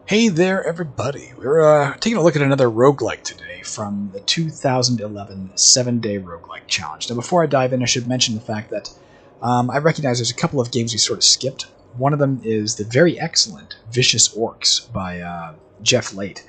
Hey there, everybody. We're taking a look at another roguelike today from the 2011 7-Day Roguelike Challenge. Now, before I dive in, I should mention the fact that I recognize there's a couple of games we sort of skipped. One of them is the very excellent Vicious Orcs by Jeff Late.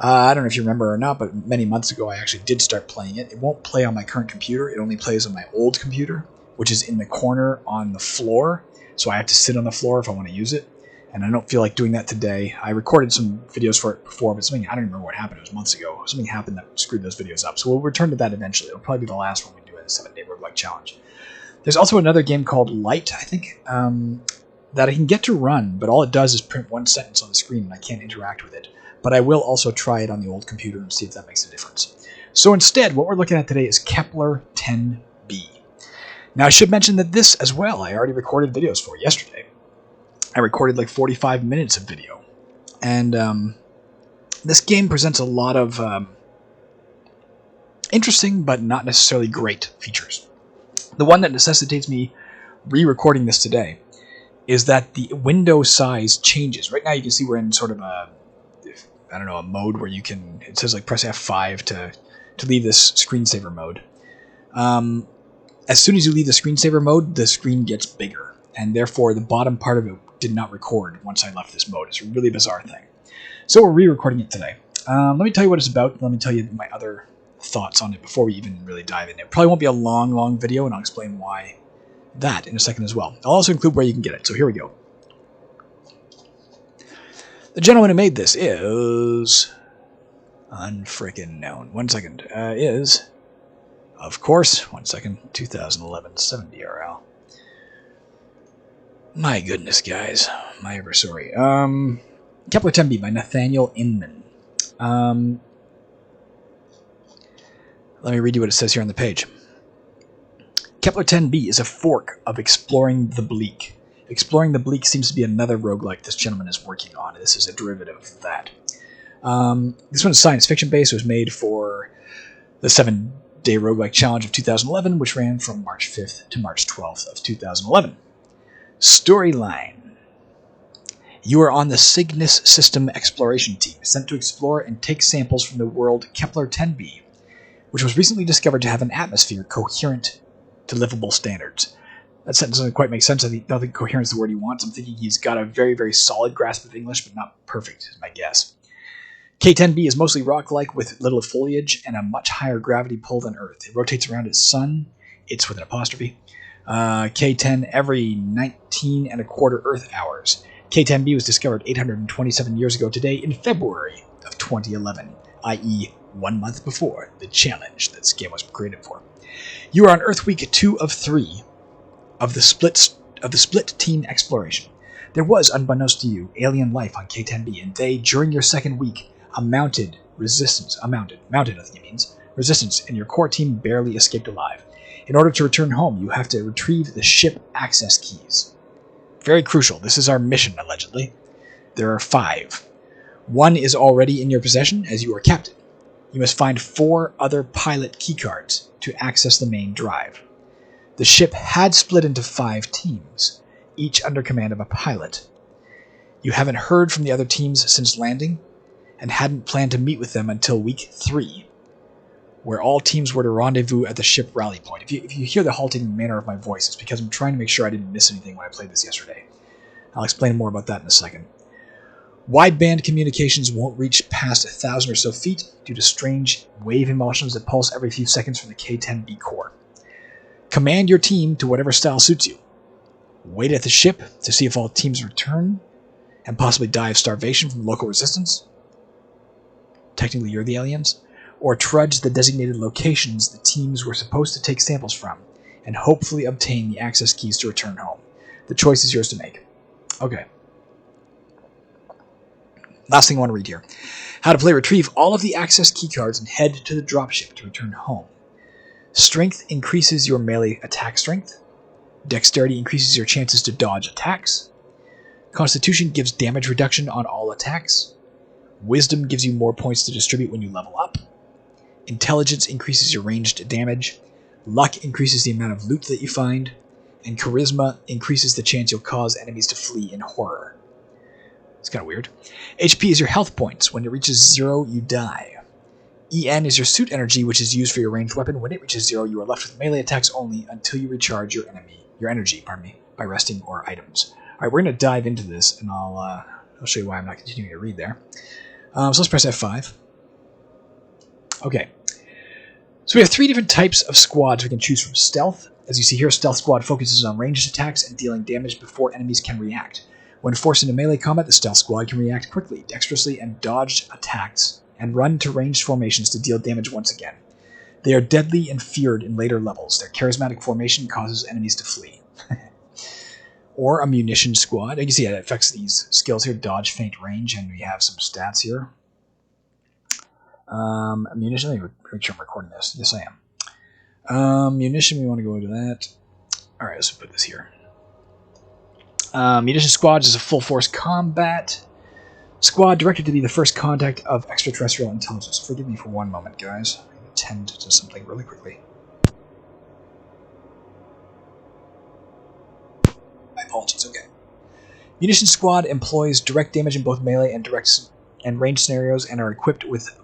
I don't know if you remember or not, but many months ago I actually did start playing it. It won't play on my current computer. It only plays on my old computer, which is in the corner on the floor, so I have to sit on the floor if I want to use it. And I don't feel like doing that today. I recorded some videos for it before, but something, I don't remember what happened. It was months ago. Something happened that screwed those videos up. So we'll return to that eventually. It'll probably be the last one we do in the 7-Day Roguelike Challenge. There's also another game called Light, I think, that I can get to run, but all it does is print one sentence on the screen, and I can't interact with it. But I will also try it on the old computer and see if that makes a difference. So instead, what we're looking at today is Kepler 10b. Now, I should mention that this as well, I already recorded videos for yesterday. I recorded like 45 minutes of video. And this game presents a lot of interesting but not necessarily great features. The one that necessitates me re-recording this today is that the window size changes. Right now you can see we're in sort of a mode where you can, it says like press F5 to leave this screensaver mode. As soon as you leave the screensaver mode, the screen gets bigger, and therefore the bottom part of it did not record once I left this mode. It's a really bizarre thing. So we're re-recording it today. Let me tell you what it's about. Let me tell you my other thoughts on it before we even really dive in. It probably won't be a long video, and I'll explain why that in a second as well. I'll also include where you can get it. So here we go. The gentleman who made this is unfreaking known. 1 second. Is, of course, 1 second, 2011 7DRL. My goodness, guys. My ever sorry. Kepler 10b by Nathaniel Inman. Let me read you what it says here on the page. Kepler 10b is a fork of Exploring the Bleak. Exploring the Bleak seems to be another roguelike this gentleman is working on. This is a derivative of that. This one's science fiction based. It was made for the 7-Day Roguelike Challenge of 2011, which ran from March 5th to March 12th of 2011. Storyline. You are on the Cygnus System Exploration Team, sent to explore and take samples from the world Kepler 10b, which was recently discovered to have an atmosphere coherent to livable standards. That sentence doesn't quite make sense. I don't think coherent is the word he wants. I'm thinking he's got a very, very solid grasp of English, but not perfect, is my guess. K10b is mostly rock-like with little foliage and a much higher gravity pull than Earth. It rotates around its sun. It's with an apostrophe. K10 every 19 and a quarter Earth hours. K10b was discovered 827 years ago today in February of 2011, i.e. 1 month before the challenge that this game was created for. You are on Earth Week 2 of 3 of the split team exploration. There was, unbeknownst to you, alien life on K10b, and they, during your second week, mounted resistance, and your core team barely escaped alive. In order to return home, you have to retrieve the ship access keys. Very crucial. This is our mission, allegedly. There are 5. 1 is already in your possession, as you are captain. You must find 4 other pilot keycards to access the main drive. The ship had split into 5 teams, each under command of a pilot. You haven't heard from the other teams since landing, and hadn't planned to meet with them until week 3, where all teams were to rendezvous at the ship rally point. If you hear the halting manner of my voice, it's because I'm trying to make sure I didn't miss anything when I played this yesterday. I'll explain more about that in a second. Wideband communications won't reach past 1,000 or so feet due to strange wave emulsions that pulse every few seconds from the K10b core. Command your team to whatever style suits you. Wait at the ship to see if all teams return, and possibly die of starvation from local resistance. Technically, you're the aliens. Or trudge the designated locations the teams were supposed to take samples from, and hopefully obtain the access keys to return home. The choice is yours to make. Okay. Last thing I want to read here. How to play: retrieve all of the access keycards and head to the dropship to return home. Strength increases your melee attack strength. Dexterity increases your chances to dodge attacks. Constitution gives damage reduction on all attacks. Wisdom gives you more points to distribute when you level up. Intelligence increases your ranged damage. Luck increases the amount of loot that you find. And Charisma increases the chance you'll cause enemies to flee in horror. It's kind of weird. HP is your health points. When it reaches 0, you die. EN is your suit energy, which is used for your ranged weapon. When it reaches 0, you are left with melee attacks only until you recharge your energy, by resting or items. All right, we're going to dive into this, and I'll show you why I'm not continuing to read there. So let's press F5. Okay. So we have 3 different types of squads we can choose from. Stealth. As you see here, Stealth Squad focuses on ranged attacks and dealing damage before enemies can react. When forced into melee combat, the Stealth Squad can react quickly, dexterously, and dodge attacks, and run to ranged formations to deal damage once again. They are deadly and feared in later levels. Their charismatic formation causes enemies to flee. Or a Munition Squad. You can see it affects these skills here, dodge, feint, range, and we have some stats here. Munition, let me make sure I'm recording this. Yes, I am. Munition, we want to go into that. Alright, let's put this here. Munition Squads is a full-force combat squad directed to be the first contact of extraterrestrial intelligence. Forgive me for one moment, guys. I'm going to attend to something really quickly. My apologies, okay. Munition Squad employs direct damage in both melee and direct and ranged scenarios and are equipped with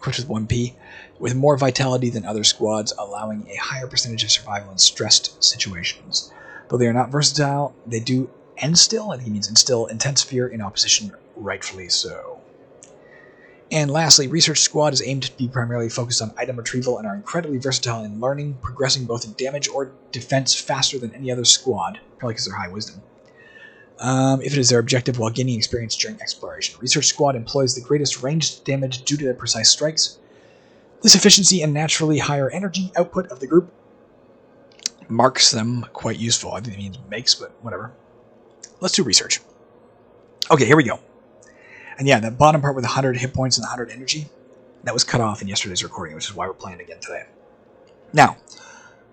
1P, with more vitality than other squads, allowing a higher percentage of survival in stressed situations. Though they are not versatile, they do instill, I think he means instill, intense fear in opposition, rightfully so. And lastly, Research Squad is aimed to be primarily focused on item retrieval and are incredibly versatile in learning, progressing both in damage or defense faster than any other squad, probably because they're high wisdom. If it is their objective while gaining experience during exploration. Research Squad employs the greatest ranged damage due to their precise strikes. This efficiency and naturally higher energy output of the group marks them quite useful. I think it means makes, but whatever. Let's do research. Okay, here we go. And yeah, that bottom part with 100 hit points and 100 energy, that was cut off in yesterday's recording, which is why we're playing again today. Now,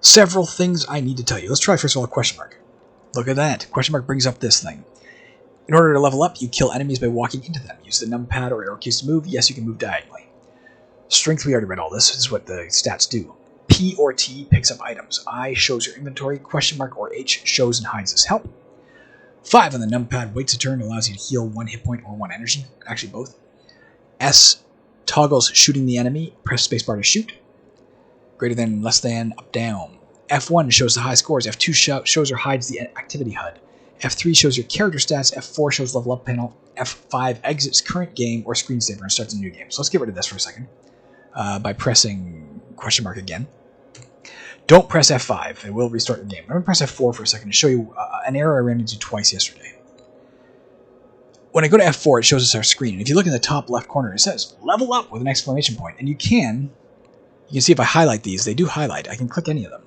several things I need to tell you. Let's try first of all a question mark. Look at that. Question mark brings up this thing. In order to level up, you kill enemies by walking into them. Use the numpad or arrow keys to move. Yes, you can move diagonally. Strength, we already read all this. This is what the stats do. P or T picks up items. I shows your inventory. Question mark or H shows and hides as help. 5 on the numpad waits a turn, allows you to heal 1 hit point or 1 energy. Actually, both. S toggles shooting the enemy. Press spacebar to shoot. Greater than, less than, up, down. F1 shows the high scores. F2 shows or hides the activity HUD. F3 shows your character stats. F4 shows level up panel. F5 exits current game or screensaver and starts a new game. So let's get rid of this for a second by pressing question mark again. Don't press F5. It will restart the game. I'm going to press F4 for a second to show you an error I ran into twice yesterday. When I go to F4, it shows us our screen. And if you look in the top left corner, it says level up with an exclamation point. And you can see if I highlight these, they do highlight. I can click any of them.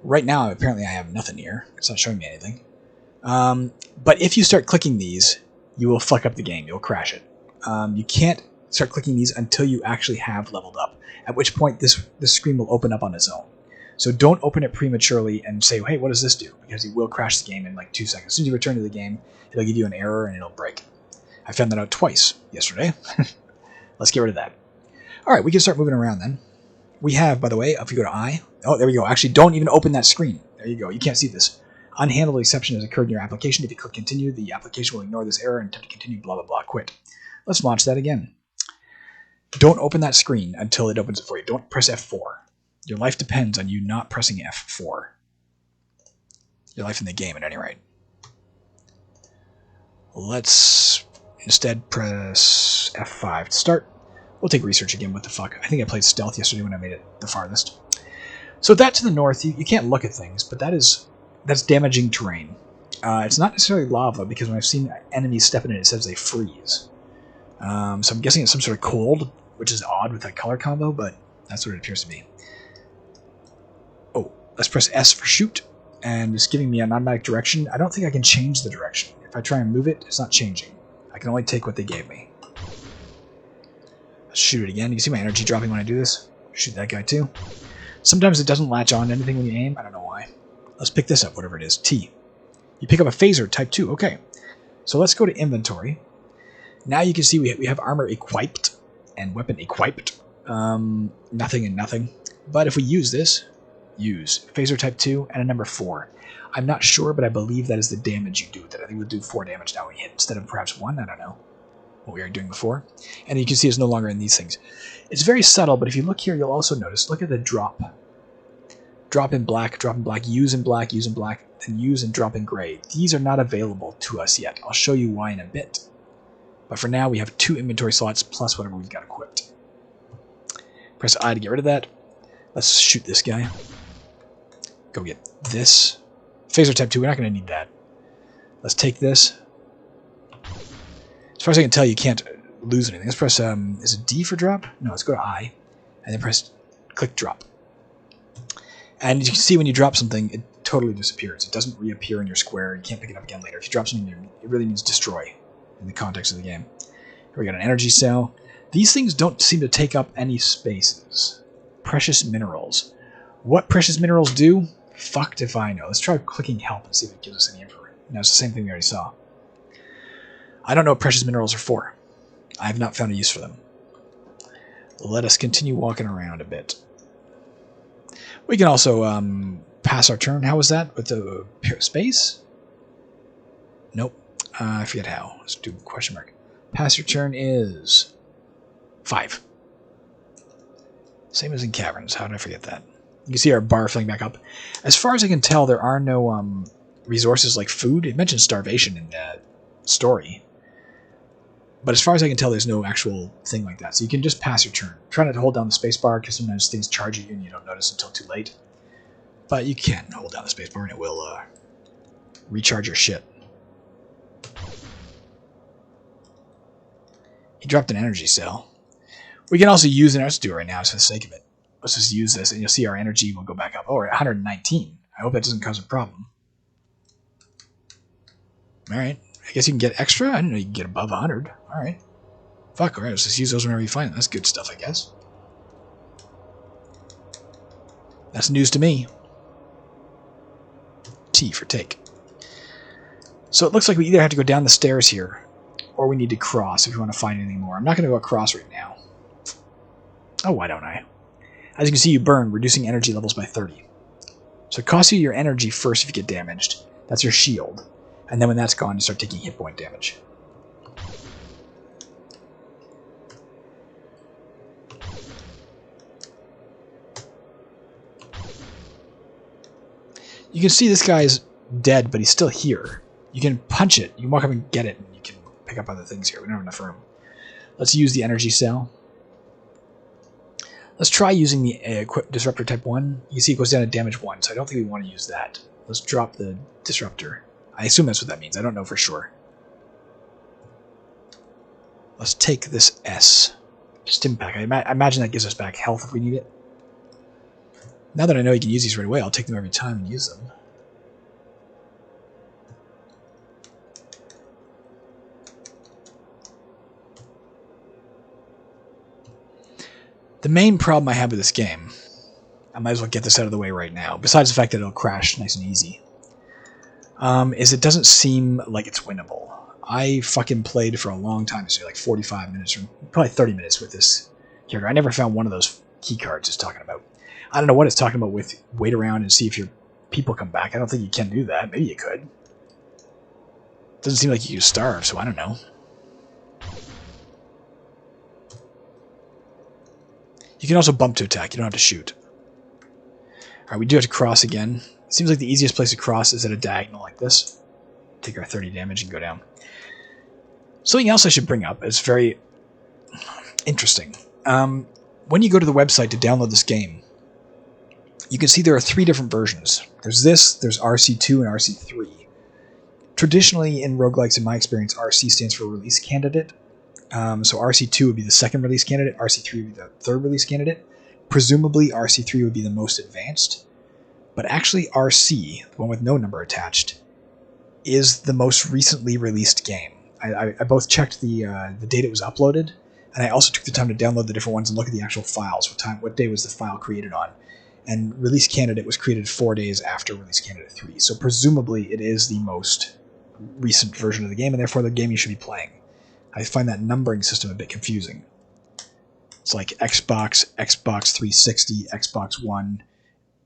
Right now, apparently I have nothing here. It's not showing me anything. But if you start clicking these, you will fuck up the game. You'll crash it. You can't start clicking these until you actually have leveled up, at which point this screen will open up on its own. So don't open it prematurely and say, hey, what does this do? Because it will crash the game in like 2 seconds. As soon as you return to the game, it'll give you an error and it'll break. I found that out twice yesterday. Let's get rid of that. All right, we can start moving around then. We have, by the way, if you go to I, oh, there we go. Actually, don't even open that screen. There you go. You can't see this. Unhandled exception has occurred in your application. If you click continue, the application will ignore this error and attempt to continue, blah, blah, blah, quit. Let's launch that again. Don't open that screen until it opens it for you. Don't press F4. Your life depends on you not pressing F4. Your life in the game, at any rate. Let's instead press F5 to start. We'll take research again. What the fuck? I think I played stealth yesterday when I made it the farthest. So that to the north, you can't look at things, but that's damaging terrain. It's not necessarily lava, because when I've seen enemies step in it says they freeze. So I'm guessing it's some sort of cold, which is odd with that color combo, but that's what it appears to be. Oh, let's press S for shoot, and it's giving me an automatic direction. I don't think I can change the direction. If I try and move it, it's not changing. I can only take what they gave me. Let's shoot it again. You can see my energy dropping when I do this. Shoot that guy too. Sometimes it doesn't latch on to anything when you aim. I don't know why. Let's pick this up, whatever it is. T. You pick up a phaser, type 2. Okay. So let's go to inventory. Now you can see we have armor equipped and weapon equipped. Nothing and nothing. But if we use this, use. Phaser type 2 and a number 4. I'm not sure, but I believe that is the damage you do with it. I think we'll do 4 damage now when we hit instead of perhaps 1. I don't know what we were doing before. And you can see it's no longer in these things. It's very subtle, but if you look here, you'll also notice, look at the drop. Drop in black, use in black, then use and drop in gray. These are not available to us yet. I'll show you why in a bit. But for now, we have 2 inventory slots plus whatever we've got equipped. Press I to get rid of that. Let's shoot this guy. Go get this. Phaser type 2, we're not going to need that. Let's take this. As far as I can tell, you can't lose anything. Let's press, is it D for drop? No, let's go to I. And then press click drop. And you can see when you drop something, it totally disappears. It doesn't reappear in your square. You can't pick it up again later. If you drop something, it really means destroy in the context of the game. Here we got an energy cell. These things don't seem to take up any spaces. Precious minerals. What precious minerals do? Fucked if I know. Let's try clicking help and see if it gives us any info. No, it's the same thing we already saw. I don't know what precious minerals are for. I have not found a use for them. Let us continue walking around a bit. We can also pass our turn. How was that with the space? Nope. I forget how. Let's do question mark. Pass your turn is 5. Same as in caverns. How did I forget that? You can see our bar filling back up. As far as I can tell, there are no resources like food. It mentions starvation in the story. But as far as I can tell, there's no actual thing like that. So you can just pass your turn. Try not to hold down the space bar because sometimes things charge you and you don't notice until too late. But you can hold down the space bar and it will recharge your shit. He dropped an energy cell. We can also use it. Let's do it right now just for the sake of it. Let's just use this and you'll see our energy will go back up. Oh, we're at 119. I hope that doesn't cause a problem. Alright. I guess you can get extra? I didn't know you can get above 100. Alright. Fuck, alright, let's just use those whenever you find them. That's good stuff, I guess. That's news to me. T for take. So it looks like we either have to go down the stairs here, or we need to cross if we want to find anything more. I'm not going to go across right now. Oh, why don't I? As you can see, you burn, reducing energy levels by 30. So it costs you your energy first if you get damaged. That's your shield. And then when that's gone, you start taking hit point damage. You can see this guy's dead, but he's still here. You can punch it. You can walk up and get it, and you can pick up other things here. We don't have enough room. Let's use the energy cell. Let's try using the equip disruptor type 1. You see it goes down to damage 1, so I don't think we want to use that. Let's drop the disruptor. I assume that's what that means. I don't know for sure. Let's take this S. Stim pack. I imagine that gives us back health if we need it. Now that I know you can use these right away, I'll take them every time and use them. The main problem I have with this game, I might as well get this out of the way right now, besides the fact that it'll crash nice and easy, is it doesn't seem like it's winnable. I fucking played for a long time, so like 45 minutes, or probably 30 minutes with this character. I never found one of those key cards it's talking about. I don't know what it's talking about with wait around and see if your people come back. I don't think you can do that. Maybe you could. Doesn't seem like you could starve, so I don't know. You can also bump to attack. You don't have to shoot. Alright, we do have to cross again. It seems like the easiest place to cross is at a diagonal like this. Take our 30 damage and go down. Something else I should bring up is very interesting. When you go to the website to download this game, you can see there are 3 different versions. There's this, there's RC2, and RC3. Traditionally, in roguelikes, in my experience, RC stands for Release Candidate. So RC2 would be the second release candidate, RC3 would be the third release candidate. Presumably, RC3 would be the most advanced. But actually, RC, the one with no number attached, is the most recently released game. I both checked the date it was uploaded, and I also took the time to download the different ones and look at the actual files. What day was the file created on? And Release Candidate was created 4 days after Release Candidate 3. So presumably it is the most recent version of the game, and therefore the game you should be playing. I find that numbering system a bit confusing. It's like Xbox, Xbox 360, Xbox One,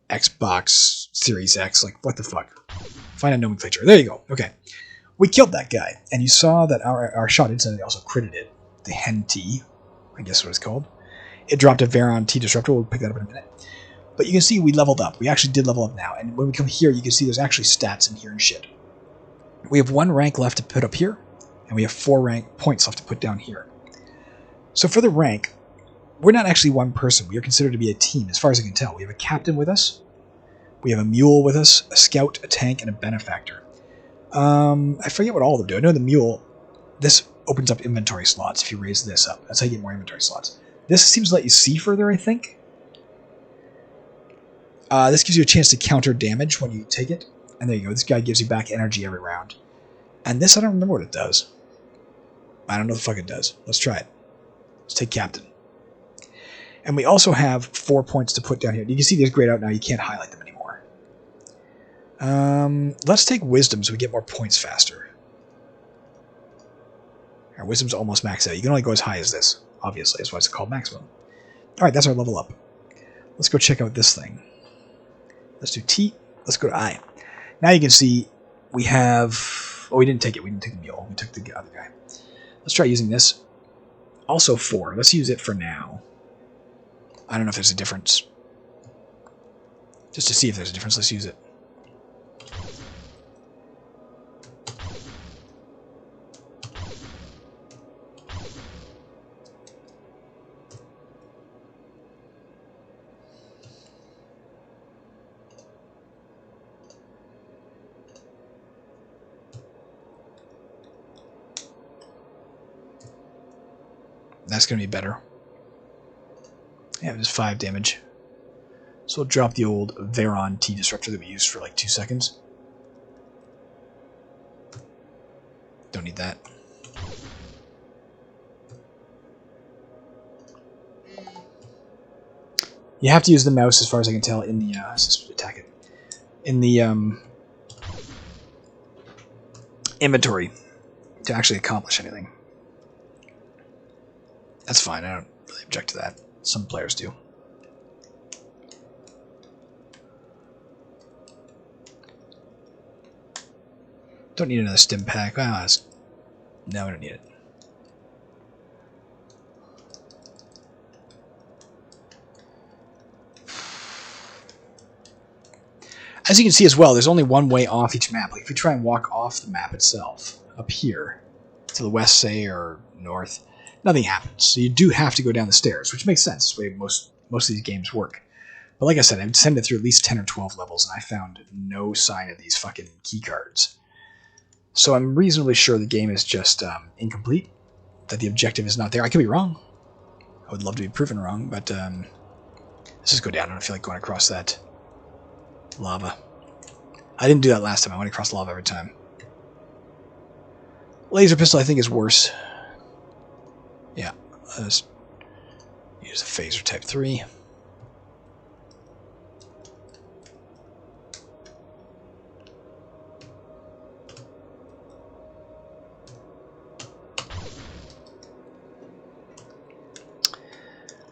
Xbox Series X. Like, what the fuck? Find a nomenclature. There you go. Okay. We killed that guy, and you saw that our shot instantly also critted it. The Hen T, I guess what it's called. It dropped a Veron T disruptor. We'll pick that up in a minute. But you can see we leveled up. We actually did level up now. And when we come here, you can see there's actually stats in here and shit. We have 1 rank left to put up here, and we have 4 rank points left to put down here. So for the rank, we're not actually one person. We are considered to be a team, as far as I can tell. We have a captain with us. We have a mule with us, a scout, a tank, and a benefactor. I forget what all of them do. I know the mule, this opens up inventory slots if you raise this up. That's how you get more inventory slots. This seems to let you see further, I think. This gives you a chance to counter damage when you take it. And there you go. This guy gives you back energy every round. And this, I don't remember what it does. I don't know what the fuck it does. Let's try it. Let's take captain. And we also have 4 points to put down here. You can see these grayed out now. You can't highlight them anymore. Let's take wisdom so we get more points faster. Our wisdom's almost maxed out. You can only go as high as this, obviously. That's why it's called maximum. Alright, that's our level up. Let's go check out this thing. Let's do T. Let's go to I. Now you can see we have... Oh, we didn't take it. We didn't take the mule. We took the other guy. Let's try using this. Also 4. Let's use it for now. I don't know if there's a difference. Just to see if there's a difference, let's use it. That's going to be better. Yeah, just 5 damage. So we'll drop the old Veron T disruptor that we used for like 2 seconds. Don't need that. You have to use the mouse, as far as I can tell, in the attack it. In the inventory to actually accomplish anything. That's fine. I don't really object to that. Some players do. Don't need another stim pack. Well, no, we don't need it. As you can see as well, there's only one way off each map. Like if you try and walk off the map itself, up here, to the west, say, or north, nothing happens. So you do have to go down the stairs, which makes sense. That's the way most of these games work. But like I said, I've descended through at least 10 or 12 levels, and I found no sign of these fucking key cards. So I'm reasonably sure the game is just incomplete, that the objective is not there. I could be wrong. I would love to be proven wrong, but let's just go down. I don't feel like going across that lava. I didn't do that last time. I went across lava every time. Laser pistol, I think, is worse. Yeah, let's use a phaser type 3.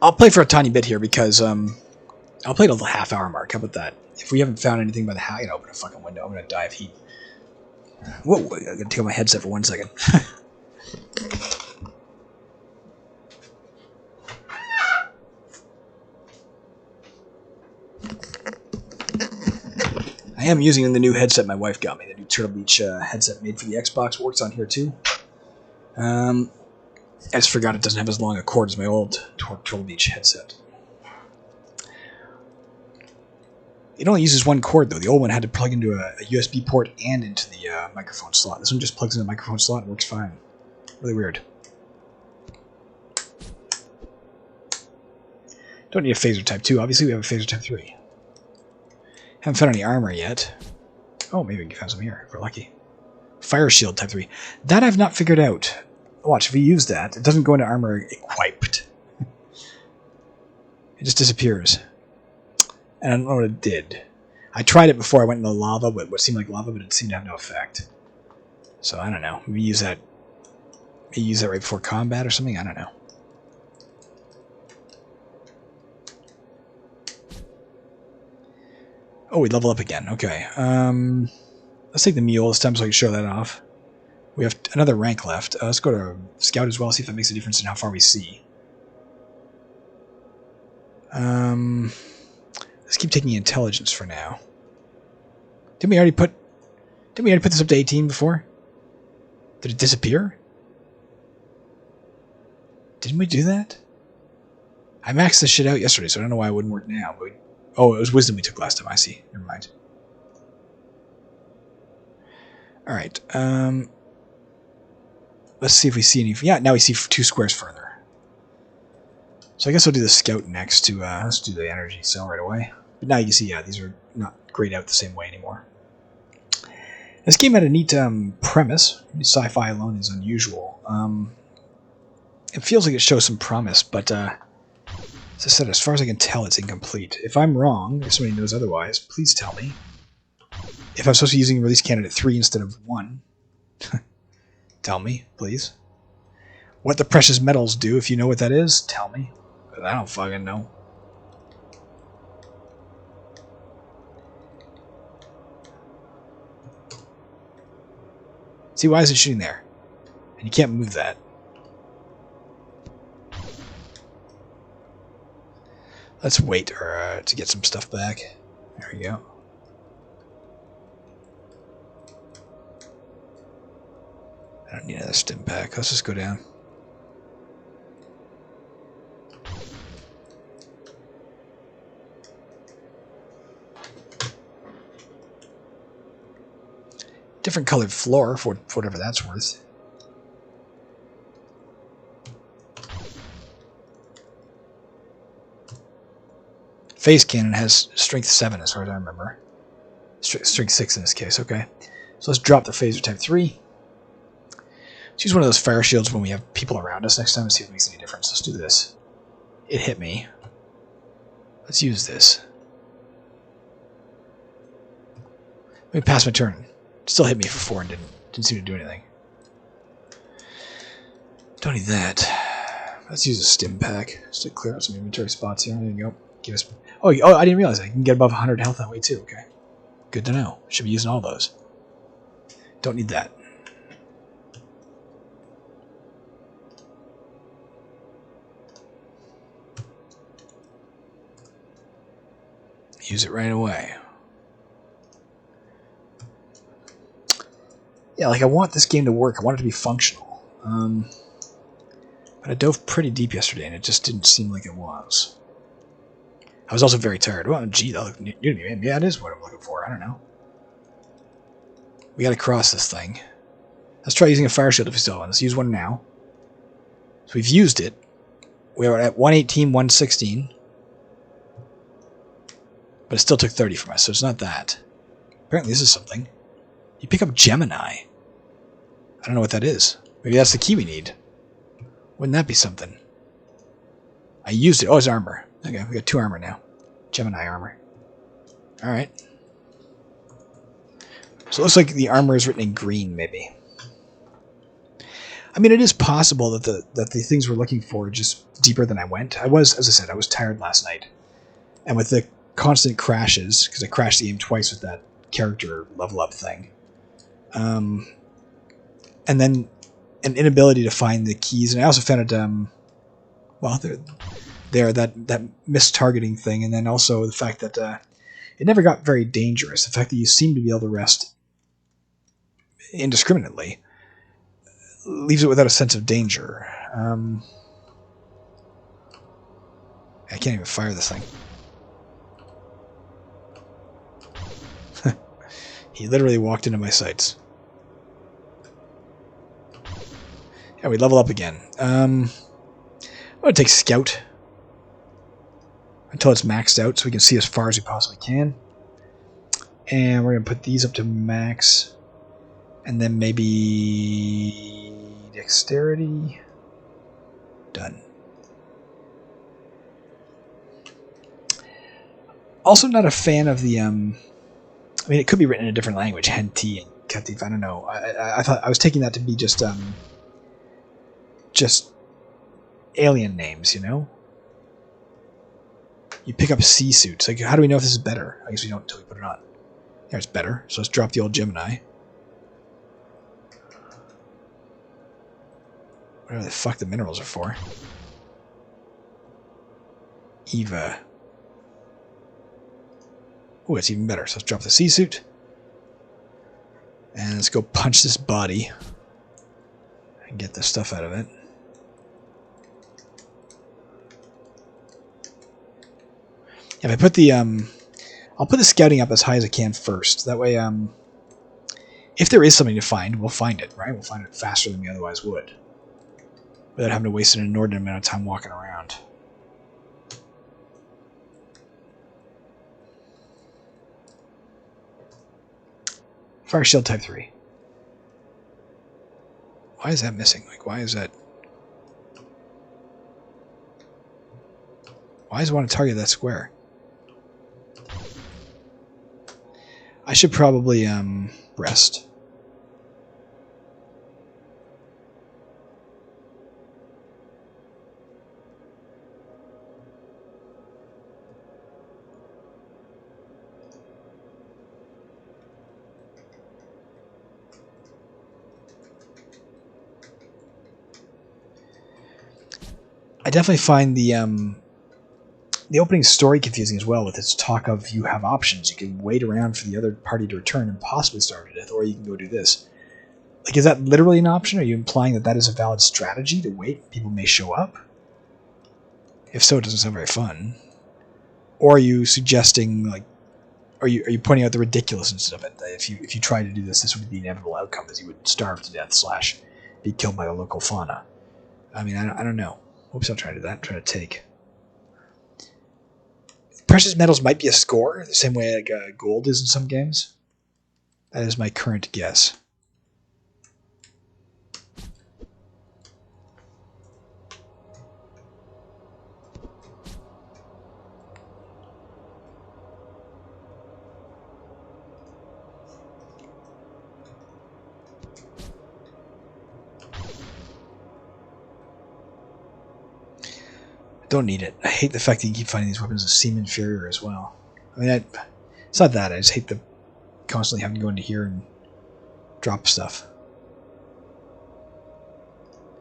I'll play for a tiny bit here because I'll play till the half-hour mark. How about that? If we haven't found anything by the half, open a fucking window. I'm gonna die of heat. Whoa! I gotta take out my headset for 1 second. I am using the new headset my wife got me. The new Turtle Beach headset made for the Xbox works on here too. I just forgot it doesn't have as long a cord as my old Turtle Beach headset. It only uses 1 cord though. The old one had to plug into a USB port and into the microphone slot. This one just plugs in the microphone slot and works fine. Really weird. Don't need a phaser type 2. Obviously we have a phaser type 3. Haven't found any armor yet. Oh, maybe we can find some here if we're lucky. Fire shield type 3. That I've not figured out. Watch, if we use that, it doesn't go into armor equipped. It just disappears. And I don't know what it did. I tried it before I went into the lava, what seemed like lava, but it seemed to have no effect. So I don't know. Maybe use that right before combat or something? I don't know. Oh, we level up again. Okay. Let's take the mule this time so I can show that off. We have another rank left. Let's go to Scout as well, see if that makes a difference in how far we see. Let's keep taking intelligence for now. Didn't we already put this up to 18 before? Did it disappear? Didn't we do that? I maxed this shit out yesterday, so I don't know why it wouldn't work now. But oh, it was wisdom we took last time. I see. Never mind. All right. Let's see if we see any. Yeah, now we see 2 squares further. So I guess I'll do the scout next to. Let's do the energy cell right away. But now you can see, yeah, these are not grayed out the same way anymore. This game had a neat premise. Sci-fi alone is unusual. It feels like it shows some promise, but as I said, as far as I can tell, it's incomplete. If I'm wrong, if somebody knows otherwise, please tell me. If I'm supposed to be using release candidate 3 instead of 1, tell me, please. What the precious metals do, if you know what that is, tell me. I don't fucking know. See, why is it shooting there? And you can't move that. Let's wait to get some stuff back. There we go. I don't need another stim pack. Let's just go down. Different colored floor for whatever that's worth. Phase cannon has strength 7 as far as I remember. Strength 6 in this case, okay. So let's drop the phaser type 3. Let's use one of those fire shields when we have people around us next time and see if it makes any difference. Let's do this. It hit me. Let's use this. Let me pass my turn. Still hit me for 4 and didn't seem to do anything. Don't need that. Let's use a stim pack just to clear out some inventory spots here. There you go. Give us. Oh, I didn't realize I can get above 100 health that way too. Okay, good to know. Should be using all those. Don't need that. Use it right away. Yeah, like I want this game to work. I want it to be functional. But I dove pretty deep yesterday, and it just didn't seem like it was. I was also very tired. Well, gee, that looked new to me. Yeah, it is what I'm looking for. I don't know. We gotta cross this thing. Let's try using a fire shield if we still have one. Let's use one now. So we've used it. We are at 118, 116. But it still took 30 from us, so it's not that. Apparently this is something. You pick up Gemini. I don't know what that is. Maybe that's the key we need. Wouldn't that be something? I used it. Oh, it's armor. Okay, we got 2 armor now. Gemini armor. Alright. So it looks like the armor is written in green, maybe. I mean, it is possible that the things we're looking for are just deeper than I went. I was, as I said, I was tired last night. And with the constant crashes, because I crashed the game twice with that character level up thing. And then an inability to find the keys. And I also found it, well, that mistargeting thing, and then also the fact that it never got very dangerous. The fact that you seem to be able to rest indiscriminately leaves it without a sense of danger. I can't even fire this thing. He literally walked into my sights. Yeah, we level up again. I'm going to take Scout until it's maxed out so we can see as far as we possibly can. And we're going to put these up to max. And then maybe dexterity. Done. Also not a fan of the... I mean, it could be written in a different language. Henti and Katif, I don't know. I thought I was taking that to be just alien names, you know? You pick up sea suits. Like, how do we know if this is better? I guess we don't until we put it on. There, it's better. So let's drop the old Gemini. Whatever the fuck the minerals are for. Eva. Oh, it's even better. So let's drop the sea suit. And let's go punch this body. And get the stuff out of it. If I put the, I'll put the scouting up as high as I can first. That way, if there is something to find, we'll find it, right? We'll find it faster than we otherwise would. Without having to waste an inordinate amount of time walking around. Fire shield type 3. Why is that missing? Like, why is that... Why does it want to target that square? I should probably, rest. I definitely find the opening story confusing as well, with its talk of you have options. You can wait around for the other party to return and possibly starve to death, or you can go do this. Like, is that literally an option? Are you implying that that is a valid strategy to wait? People may show up? If so, it doesn't sound very fun. Or are you suggesting, like, are you pointing out the ridiculousness of it? That if you tried to do this, this would be the inevitable outcome, as you would starve to death / be killed by the local fauna. I mean, I don't know. Oops, I'll try to do that. Try to take. Precious metals might be a score, the same way like gold is in some games. That is my current guess. Don't need it. I hate the fact that you keep finding these weapons that seem inferior as well. I mean, it's not that. I just hate the constantly having to go into here and drop stuff.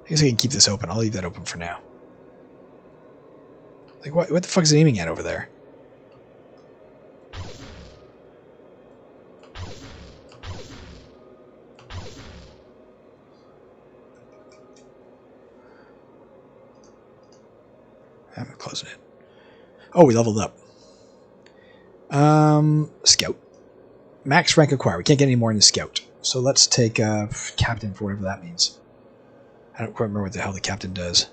I guess I can keep this open. I'll leave that open for now. Like, what the fuck is it aiming at over there? I'm closing it. Oh, we leveled up. Scout. Max rank acquired. We can't get any more in the scout. So let's take captain for whatever that means. I don't quite remember what the hell the captain does.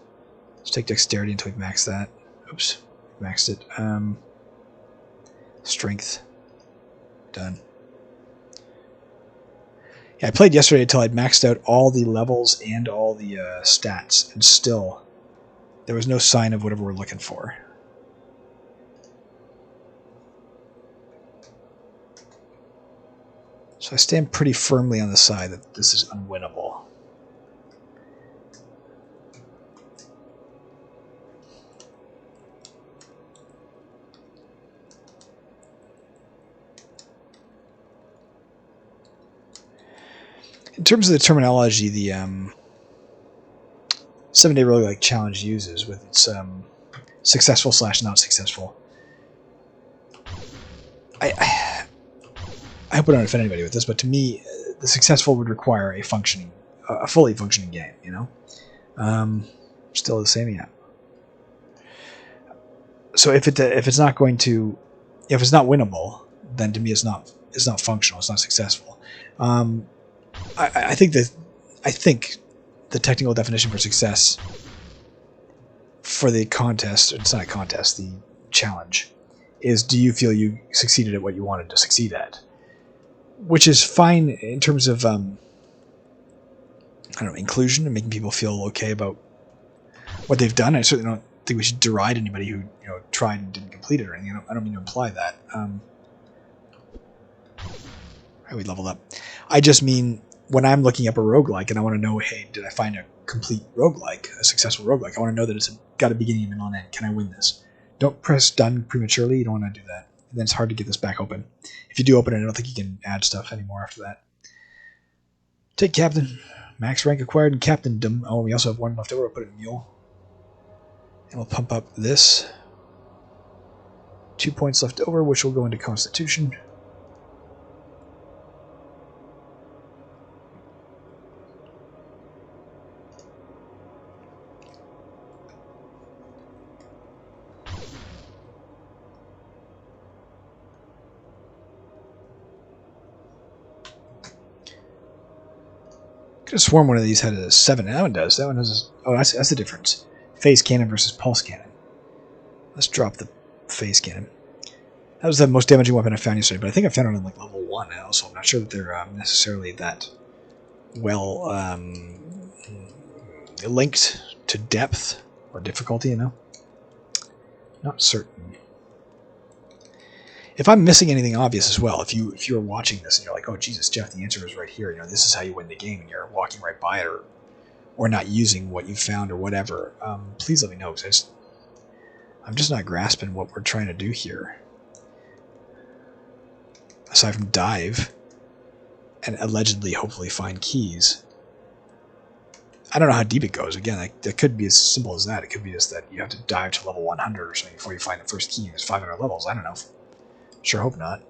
Let's take dexterity until we've maxed that. Oops. Maxed it. Strength. Done. Yeah, I played yesterday until I'd maxed out all the levels and all the stats, and still there was no sign of whatever we're looking for. So I stand pretty firmly on the side that this is unwinnable. In terms of the terminology, the 7-Day Roguelike Challenge uses with its successful / not successful. I hope I don't offend anybody with this, but to me, the successful would require a fully functioning game. You know, still the same, yeah. So if it's not winnable, then to me it's not functional. It's not successful. I think the technical definition for success for the contest, it's not a contest, the challenge, is do you feel you succeeded at what you wanted to succeed at? Which is fine in terms of, I don't know, inclusion and making people feel okay about what they've done. I certainly don't think we should deride anybody who tried and didn't complete it or anything. I don't mean to imply that. We leveled up. I just mean when I'm looking up a roguelike and I want to know, hey, did I find a complete roguelike, a successful roguelike? I want to know that it's got a beginning, a middle, and end. Can I win this? Don't press done prematurely. You don't want to do that. And then it's hard to get this back open. If you do open it, I don't think you can add stuff anymore after that. Take Captain. Max rank acquired in Captaindom. Oh, we also have one left over. We'll put it in Mule. And we'll pump up this. 2 points left over, which will go into Constitution. Could have sworn one of these had a 7. That one does. That one has. That's the difference. Phase cannon versus pulse cannon. Let's drop the phase cannon. That was the most damaging weapon I found yesterday, but I think I found it on like level 1 now, so I'm not sure that they're necessarily that well linked to depth or difficulty. Not certain. If I'm missing anything obvious as well, if you're watching this and you're like, oh Jesus, Jeff, the answer is right here. This is how you win the game, and you're walking right by it, or not using what you found or whatever. Please let me know, because I'm just not grasping what we're trying to do here. Aside from dive and allegedly, hopefully, find keys. I don't know how deep it goes. Again, that could be as simple as that. It could be just that you have to dive to level 100 or something before you find the first key. There's 500 levels. I don't know. Sure hope not.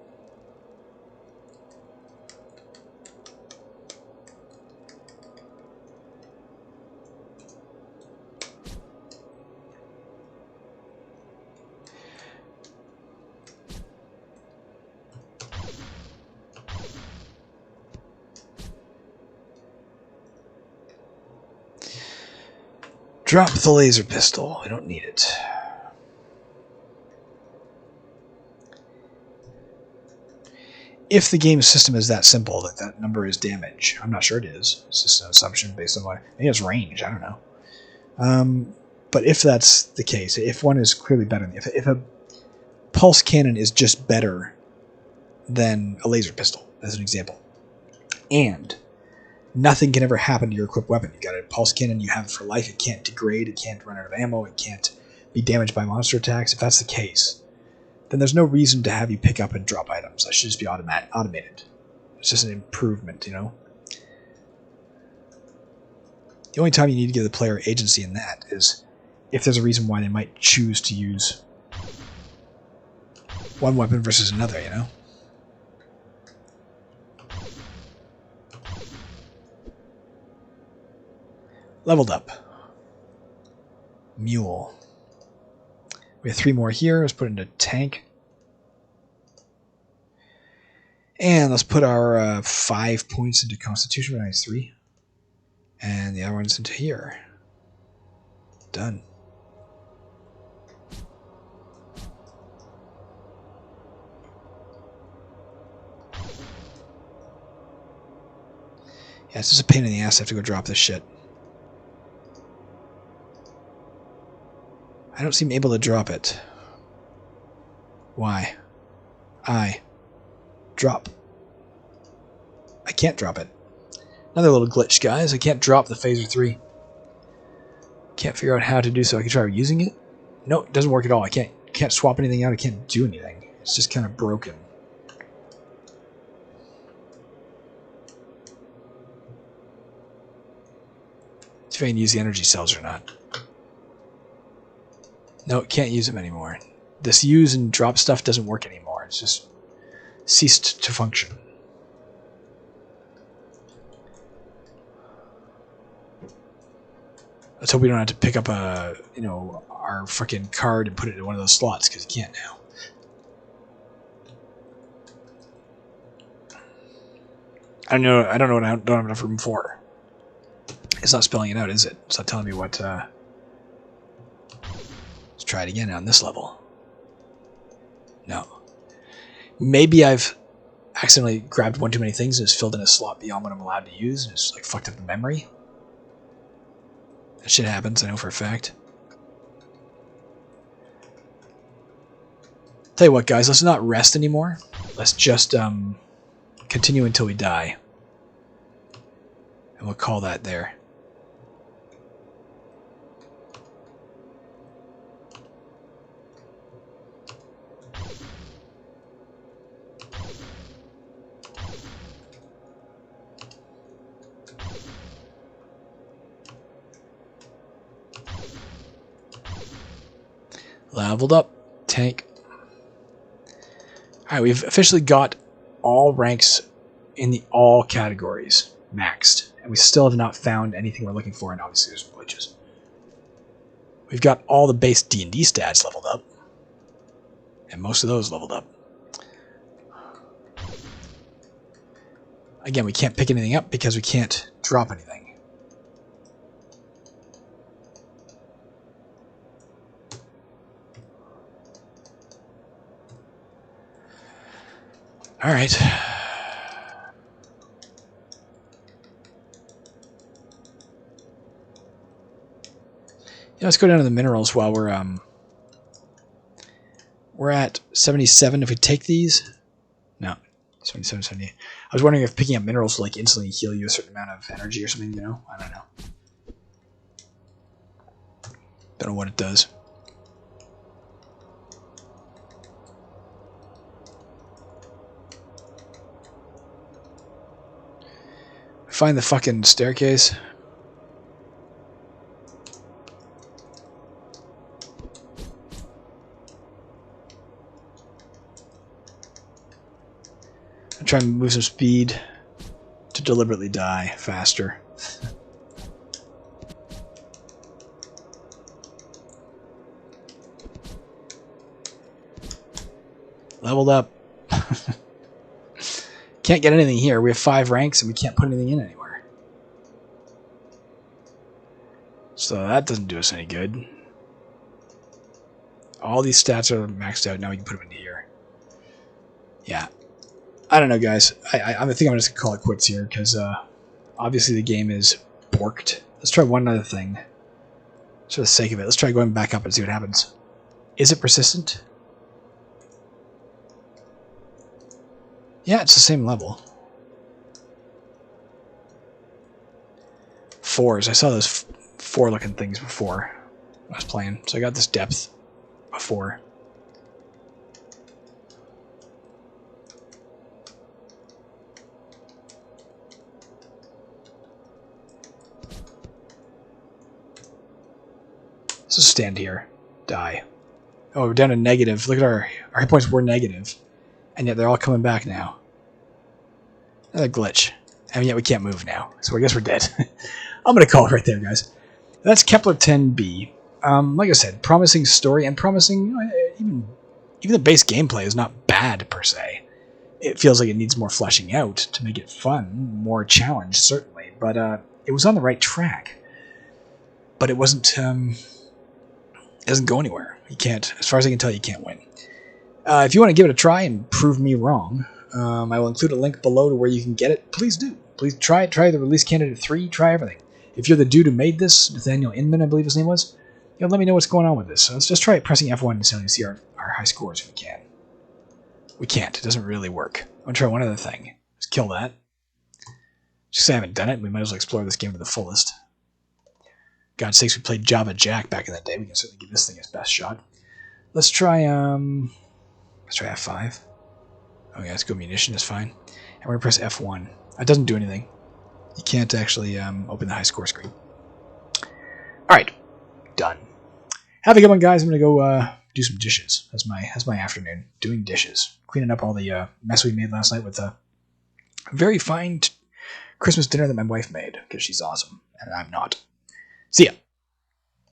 Drop the laser pistol. We don't need it. If the game system is that simple that that number is damage, I'm not sure it is. It's just an assumption based on what... Maybe it's range. I don't know. But if that's the case, if one is clearly better... If a pulse cannon is just better than a laser pistol, as an example, and nothing can ever happen to your equipped weapon. You've got a pulse cannon, you have it for life, it can't degrade, it can't run out of ammo, it can't be damaged by monster attacks. If that's the case, then there's no reason to have you pick up and drop items. That should just be automated. It's just an improvement, The only time you need to give the player agency in that is if there's a reason why they might choose to use one weapon versus another, Leveled up. Mule. We have 3 more here. Let's put it into tank. And let's put our 5 points into Constitution. Nice 3. And the other one's into here. Done. Yeah, it's just a pain in the ass to have to go drop this shit. I don't seem able to drop it. Why? Drop. I can't drop it. Another little glitch, guys. I can't drop the Phaser 3. Can't figure out how to do so. I can try using it. No, it doesn't work at all. I can't swap anything out. I can't do anything. It's just kind of broken. See if I can use the energy cells or not. No, it can't use them anymore. This use and drop stuff doesn't work anymore. It's just ceased to function. Let's hope we don't have to pick up our freaking card and put it in one of those slots, because you can't now. I don't know what I don't have enough room for. It's not spelling it out, is it? It's not telling me what... Let's try it again on this level. No. Maybe I've accidentally grabbed one too many things and it's filled in a slot beyond what I'm allowed to use, and it's like fucked up the memory. That shit happens, I know for a fact. Tell you what, guys, let's not rest anymore. Let's just continue until we die. And we'll call that there. Leveled up. Tank. Alright, we've officially got all ranks in the all categories maxed. And we still have not found anything we're looking for, and obviously there's glitches. We've got all the base D&D stats leveled up. And most of those leveled up. Again, we can't pick anything up because we can't drop anything. Alright. Yeah, let's go down to the minerals while we're at 77. If we take these, no, 77, 78. I was wondering if picking up minerals will like instantly heal you a certain amount of energy or something. You know, I don't know. Don't know what it does. Find the fucking staircase. I'm trying to move some speed to deliberately die faster. Leveled up. Can't get anything here. We have 5 ranks and we can't put anything in anywhere. So that doesn't do us any good. All these stats are maxed out. Now we can put them in here. Yeah. I don't know, guys. I think I'm just going to call it quits here because obviously the game is borked. Let's try one other thing. Just for the sake of it. Let's try going back up and see what happens. Is it persistent? Yeah, it's the same level. 4s. I saw those 4-looking things before I was playing. So I got this depth before. So stand here. Die. Oh, we're down to negative. Look at our hit points were negative. And yet they're all coming back now. Another glitch. And yet we can't move now. So I guess we're dead. I'm going to call it right there, guys. That's Kepler 10b. Like I said, promising story and promising... even the base gameplay is not bad, per se. It feels like it needs more fleshing out to make it fun. More challenge, certainly. But it was on the right track. But it wasn't... it doesn't go anywhere. You can't... As far as I can tell, you can't win. If you want to give it a try and prove me wrong, I will include a link below to where you can get it. Please do. Please try it. Try the release candidate 3. Try everything. If you're the dude who made this, Nathaniel Inman, I believe his name was, let me know what's going on with this. So let's just try pressing F1 to see our high scores if we can. We can't. It doesn't really work. I'm going to try one other thing. Let's kill that. Just because I haven't done it, we might as well explore this game to the fullest. God's sakes, we played Java Jack back in the day. We can certainly give this thing its best shot. Let's try F5. Okay, let's go munition, is fine. And we're going to press F1. That doesn't do anything. You can't actually open the high score screen. Alright, done. Have a good one, guys. I'm going to go do some dishes. That's my afternoon, doing dishes. Cleaning up all the mess we made last night with a very fine Christmas dinner that my wife made, because she's awesome, and I'm not. See ya.